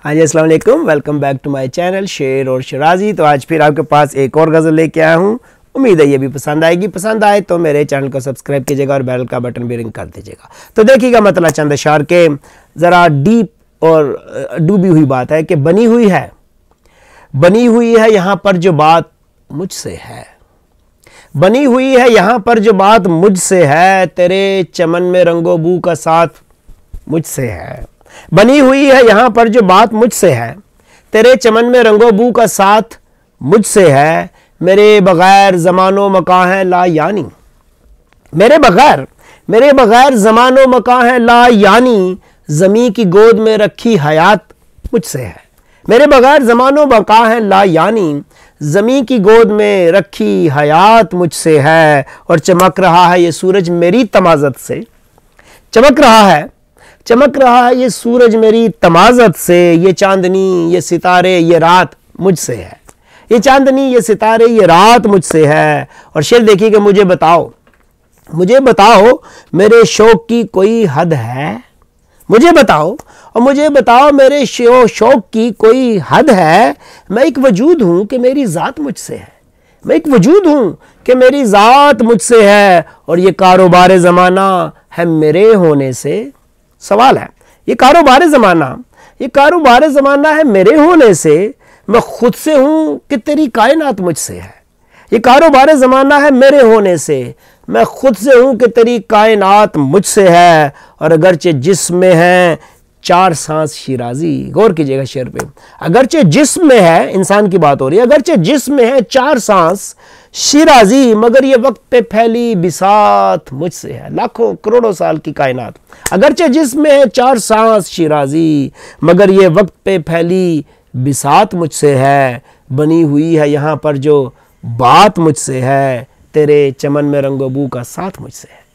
हाँ जी, अस्सलाम वालेकुम। Welcome back to my channel शेर और शराजी। तो आज फिर आपके पास एक और गज़ल लेके आया हूँ। उम्मीद है ये भी पसंद आएगी। पसंद आए तो मेरे चैनल को सब्सक्राइब कीजिएगा और बेल का बटन भी रिंग कर दीजिएगा। तो देखिएगा मतलब चंद अशार के ज़रा डीप और डूबी हुई बात है कि बनी हुई है यहाँ पर जो बात मुझसे है, बनी हुई है यहाँ पर जो बात मुझसे है, तेरे चमन में रंगो बू का साथ मुझसे है। बनी हुई है यहाँ पर जो बात मुझसे है, तेरे चमन में रंगो बू का साथ मुझसे है। मेरे बगैर ज़मानो मकां है ला यानी, मेरे बगैर ज़मानो मकां है ला यानी, ज़मीं की गोद में रखी हयात मुझसे है। मेरे बगैर ज़मानो मकां है ला यानी, ज़मीं की गोद में रखी हयात मुझसे है। और चमक रहा है ये सूरज मेरी तमाज़त से, चमक रहा है ये सूरज मेरी तमाज़त से। ये चांदनी ये सितारे ये रात मुझसे है, ये चांदनी ये सितारे ये रात मुझसे है। और शेर देखिए कि मुझे बताओ मेरे शौक की कोई हद है, मुझे बताओ मेरे शौक की कोई हद है। मैं एक वजूद हूँ कि मेरी ज़ात मुझसे है, मैं एक वजूद हूँ कि मेरी ज़ात मुझसे है। और ये कारोबार ज़माना है मेरे होने से, सवाल है ये कारोबार ज़माना है मेरे होने से। मैं खुद से हूँ कि तेरी कायनात मुझसे है, ये कारोबार ज़माना है मेरे होने से। मैं खुद से हूँ कि तेरी कायनात मुझसे है। और अगरचे जिस्म में है चार सांस शिराजी, गौर कीजिएगा शेर पे। अगरचे जिस्म में है, इंसान की बात हो रही है, अगरचे जिस्म में है चार सांस शिराजी, मगर ये वक्त पे फैली बिसात मुझसे है। लाखों करोड़ों साल की कायनात, अगरचे जिस्म में है चार सांस शिराजी, मगर ये वक्त पे फैली बिसात मुझसे है। बनी हुई है यहाँ पर जो बात मुझसे है, तेरे चमन में रंगो बू का साथ मुझसे है।